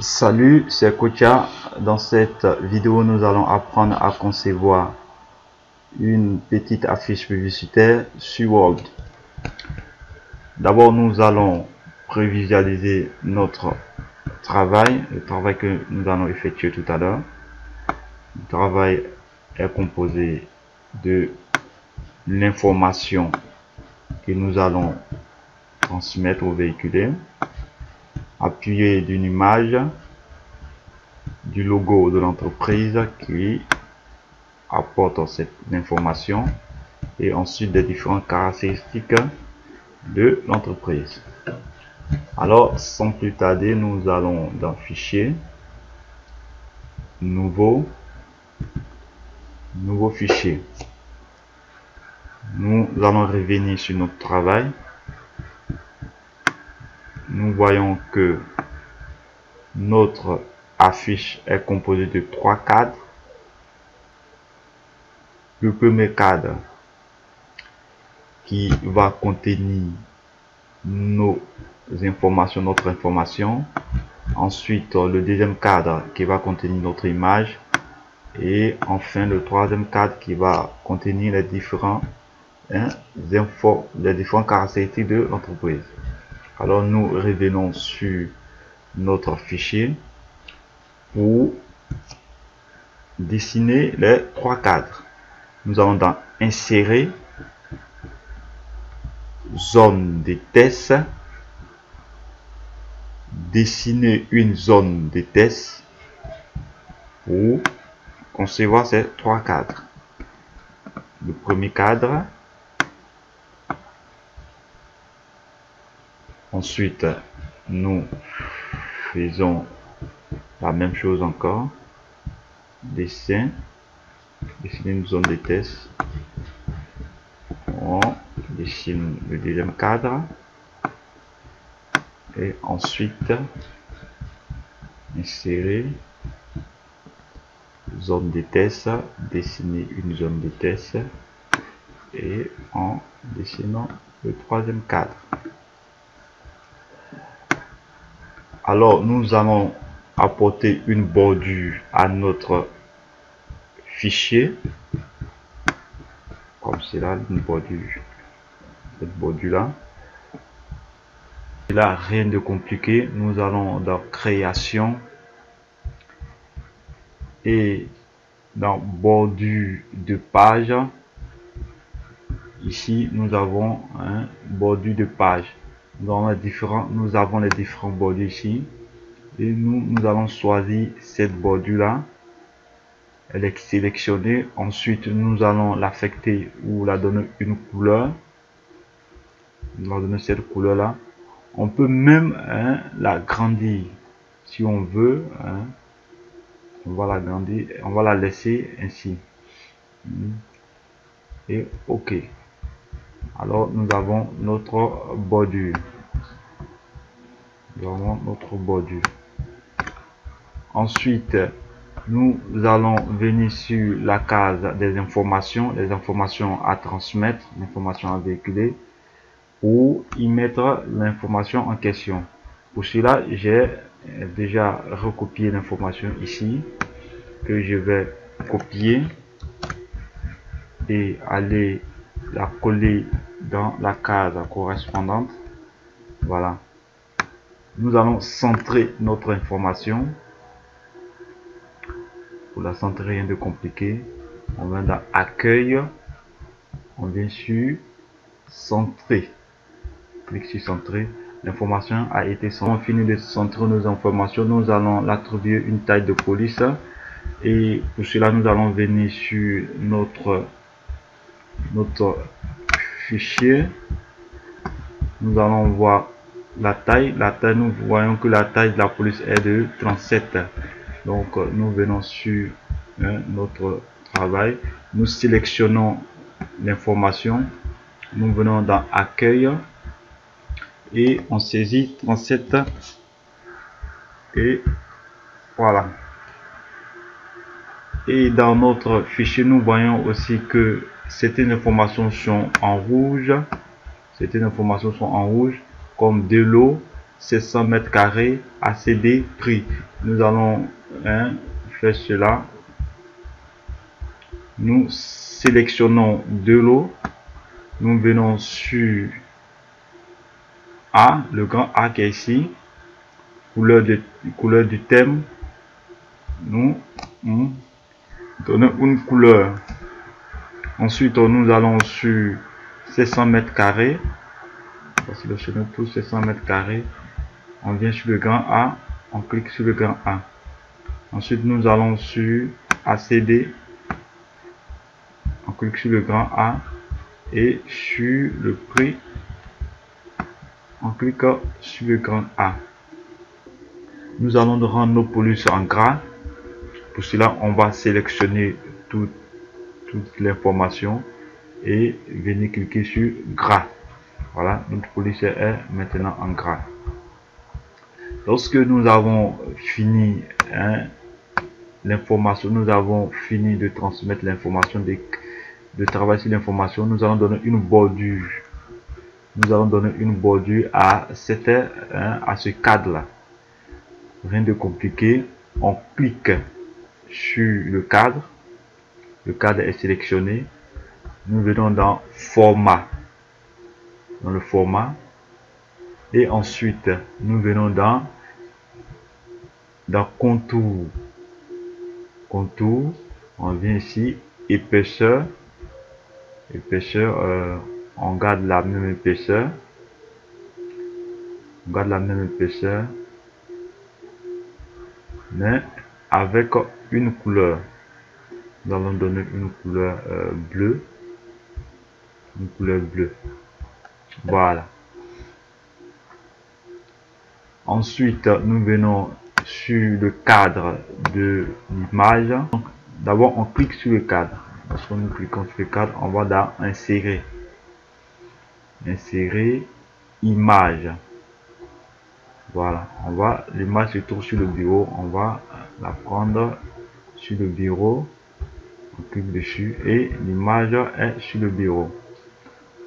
Salut, c'est Kocha. Dans cette vidéo, nous allons apprendre à concevoir une petite affiche publicitaire sur Word. D'abord, nous allons prévisualiser notre travail, le travail que nous allons effectuer tout à l'heure. Le travail est composé de l'information que nous allons transmettre ou véhiculer, appuyé d'une image, du logo de l'entreprise qui apporte cette information et ensuite des différentes caractéristiques de l'entreprise. Alors, sans plus tarder, nous allons dans Fichier, Nouveau fichier. Nous allons revenir sur notre travail. Nous voyons que notre affiche est composée de 3 cadres. Le premier cadre qui va contenir nos informations, notre information. Ensuite, le deuxième cadre qui va contenir notre image. Et enfin, le troisième cadre qui va contenir les différentes caractéristiques de l'entreprise. Alors, nous revenons sur notre fichier pour dessiner les 3 cadres. Nous allons dans Insérer, Zone de test, dessiner une zone de test pour concevoir ces 3 cadres. Le premier cadre, ensuite nous faisons la même chose encore, dessiner une zone de test, on dessine le deuxième cadre et ensuite insérer zone de test, dessiner une zone de test et en dessinant le troisième cadre. Alors nous allons apporter une bordure à notre fichier comme cela, une bordure, cette bordure là. Là, rien de compliqué. Nous allons dans Création et dans Bordure de page. Ici, nous avons un bordure de page. Nous avons les différents bordures ici. Et nous allons choisir cette bordure là. Elle est sélectionnée. Ensuite, nous allons l'affecter ou la donner une couleur. Nous allons donner cette couleur là. On peut même l'agrandir si on veut. On va l'agrandir, on va la laisser ainsi. Et OK. Alors nous avons notre bordure. Nous avons notre bordure. Ensuite, nous allons venir sur la case des informations, les informations à transmettre, l'information à véhiculer, pour y mettre l'information en question. Pour cela, j'ai déjà recopié l'information ici, que je vais copier et aller la coller dans la case correspondante. Voilà. Nous allons centrer notre information. Pour la centrer, rien de compliqué. On va dans Accueil. On vient sur Centrer. Clique sur Centrer. L'information a été centrée. On finit de centrer nos informations. Nous allons l'attribuer une taille de police. Et pour cela, nous allons venir sur notre fichier. Nous allons voir la taille. Nous voyons que la taille de la police est de 37. Donc, nous venons sur notre travail. Nous sélectionnons l'information. Nous venons dans Accueil. Et on saisit 37. Et voilà. Et dans notre fichier, nous voyons aussi que certaines informations sont en rouge. Certaines informations sont en rouge, comme de l'eau, 700 mètres carrés ACD prix. Nous allons faire cela. Nous sélectionnons de l'eau. Nous venons sur A, le grand A qui est ici. Couleur du thème. Nous donnons une couleur. Ensuite, nous allons sur 700 mètres carrés. On va sélectionner tous 700 mètres carrés. On vient sur le grand A. On clique sur le grand A. Ensuite, nous allons sur ACD. On clique sur le grand A. Et sur le prix, on clique sur le grand A. Nous allons rendre nos polices en gras. Pour cela, on va sélectionner toute l'information et venir cliquer sur gras. Voilà, notre police est maintenant en gras. Lorsque nous avons fini l'information, nous avons fini de transmettre l'information, de travailler sur l'information, nous allons donner une bordure. Nous allons donner une bordure à ce cadre là. Rien de compliqué. On clique sur le cadre. Le cadre est sélectionné. Nous venons dans format. Dans le format. Et ensuite, nous venons dans contour. Contour. On vient ici. Épaisseur. Épaisseur. On garde la même épaisseur. On garde la même épaisseur. Mais avec une couleur. Nous allons donner une couleur bleue. Une couleur bleue. Voilà. Ensuite, nous venons sur le cadre de l'image. D'abord, on clique sur le cadre. Lorsque nous cliquons sur le cadre, on va dans insérer. Insérer image. Voilà, l'image se trouve sur le bureau, on va la prendre sur le bureau, on clique dessus et l'image est sur le bureau.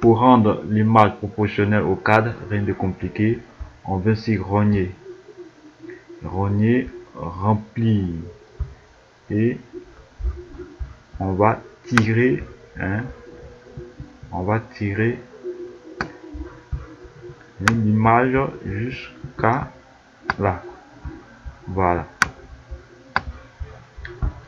Pour rendre l'image proportionnelle au cadre, rien de compliqué, on vient ici rogner, remplir et on va tirer, l'image jusqu'à là. Voilà.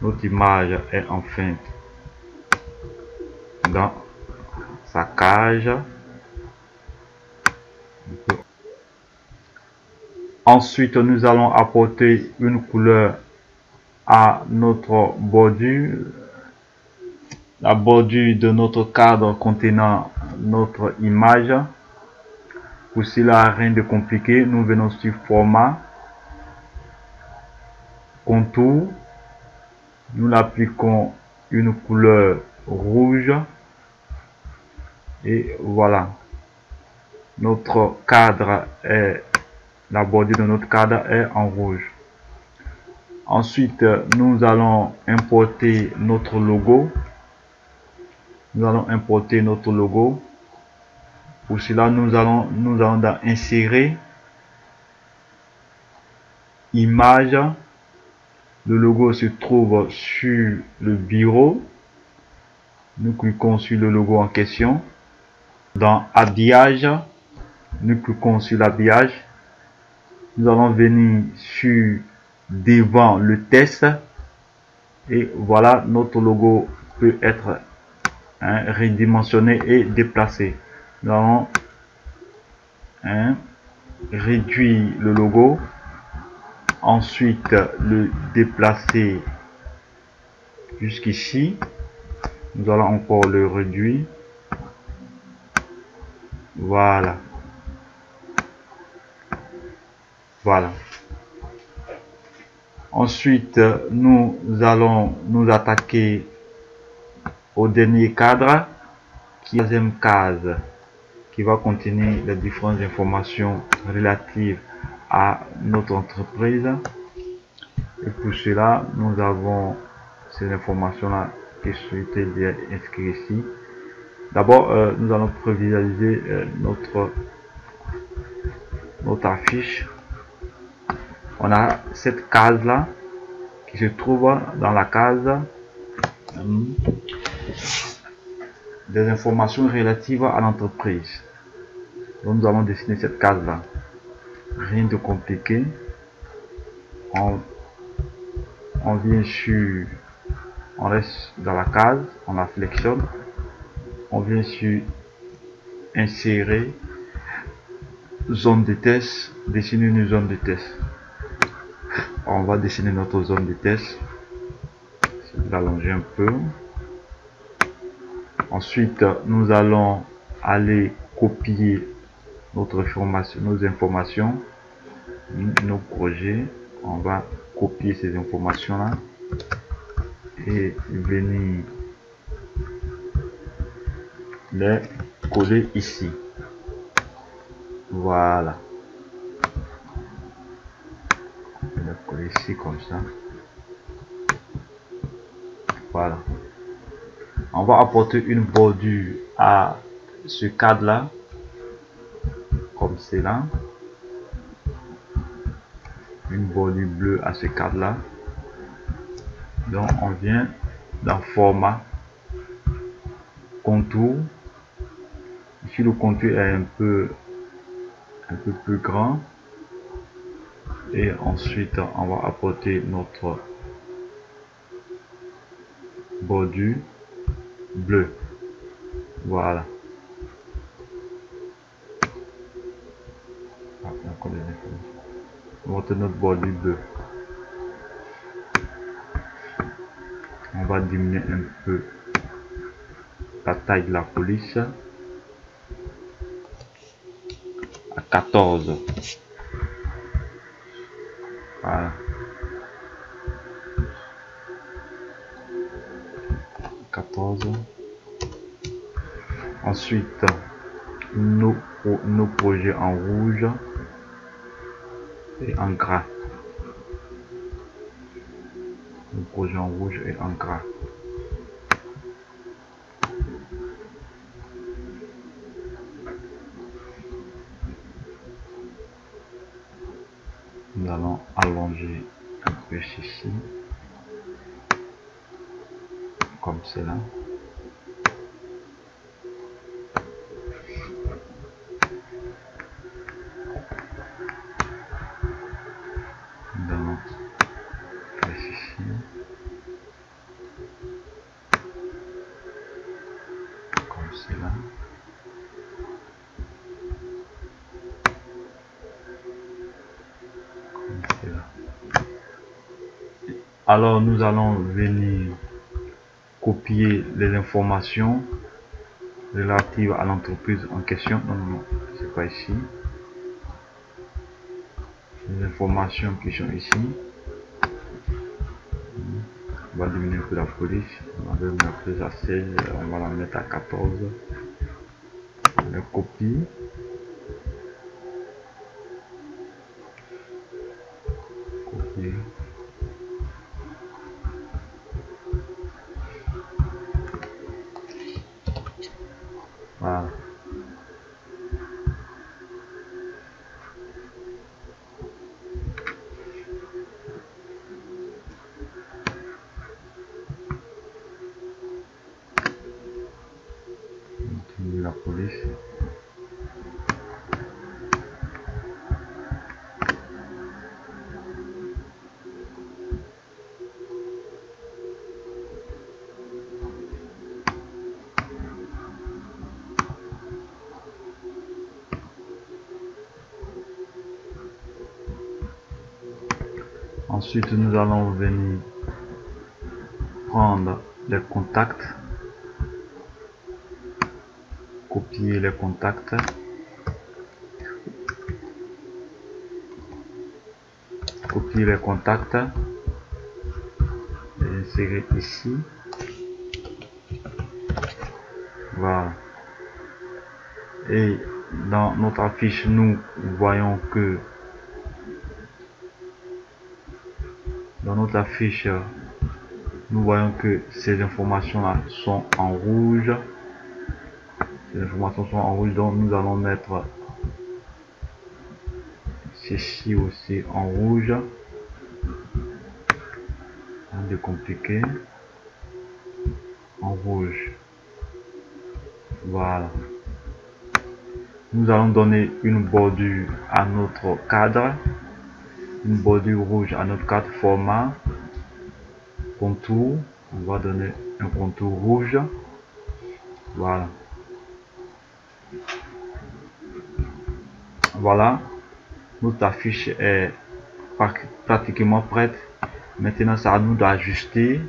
Notre image est enfin dans sa cage. Ensuite, nous allons apporter une couleur à notre bordure. La bordure de notre cadre contenant notre image. Pour cela, rien de compliqué. Nous venons sur format, contour. Nous l'appliquons une couleur rouge. Et voilà. Notre cadre est, la bordure de notre cadre est en rouge. Ensuite, nous allons importer notre logo. Nous allons importer notre logo. Pour cela, nous allons dans insérer image. Le logo se trouve sur le bureau. Nous cliquons sur le logo en question. Dans habillage, nous cliquons sur l'habillage. Nous allons venir sur devant le test. Et voilà, notre logo peut être redimensionné et déplacé. Nous allons réduire le logo, ensuite le déplacer jusqu'ici. Nous allons encore le réduire. Voilà. Voilà. Ensuite, nous allons nous attaquer au dernier cadre, qui est la deuxième case, qui va contenir les différentes informations relatives à notre entreprise. Et pour cela, nous avons ces informations-là qui sont bien inscrites ici. D'abord, nous allons prévisualiser notre affiche, on a cette case là qui se trouve dans la case des informations relatives à l'entreprise. Donc nous allons dessiner cette case là. Rien de compliqué. On vient sur, on reste dans la case, on la sélectionne, on vient sur insérer zone de test, dessiner une zone de test. On va dessiner notre zone de test, l'allonger un peu. Ensuite nous allons aller copier notre information, nos informations, nos projets. On va copier ces informations là et venir les coller ici. Voilà, je vais les coller ici comme ça. Voilà, on va apporter une bordure à ce cadre là comme cela, une bordure bleue à ce cadre là. Donc on vient dans format contour. Ici le contour est un peu plus grand, et ensuite on va apporter notre bordure bleue. Voilà, on va apporter notre bordure bleue. On va diminuer un peu la taille de la police à 14. Voilà, 14. Ensuite nos projets en rouge et en gras. Nos projets en rouge et en gras. Nous allons allonger un peu ici, comme cela. Nous allons faire ici, comme cela. Comme cela. Alors nous allons venir copier les informations relatives à l'entreprise en question. Non, c'est pas ici. Les informations qui sont ici. On va diminuer un peu la police. On va mettre à 16, on va la mettre à 14. On la copie. Copier. Voilà. La police. Ensuite nous allons venir prendre les contacts, copier les contacts, copier les contacts et insérer ici. Voilà, et dans notre affiche nous voyons que ces informations là sont en rouge. Ces informations sont en rouge, donc nous allons mettre ceci aussi en rouge. Rien de compliqué. En rouge. Voilà. Nous allons donner une bordure à notre cadre. Une bordure rouge à notre cadre. Format. Contour. On va donner un contour rouge. Voilà. Voilà. Notre affiche est pratiquement prête. Maintenant, c'est à nous d'ajuster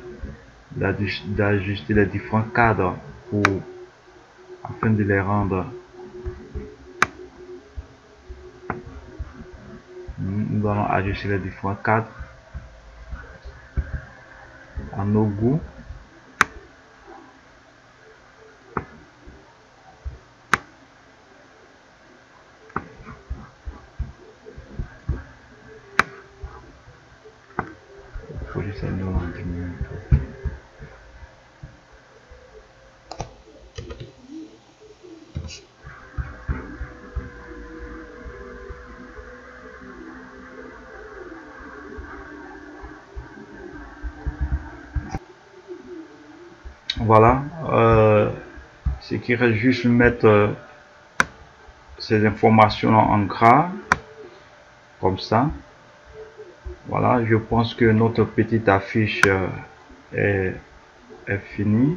les différents cadres afin de les rendre. Nous allons ajuster les différents cadres à nos goûts. Faut juste en diminuer un peu. Voilà, ce qui reste juste mettre ces informations en gras, comme ça. Voilà, je pense que notre petite affiche est finie.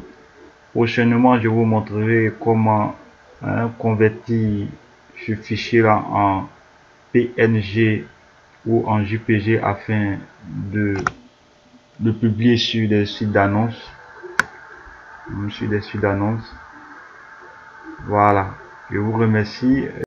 Prochainement, je vous montrerai comment convertir ce fichier là en PNG ou en JPG afin de publier sur des sites d'annonces. Voilà, je vous remercie.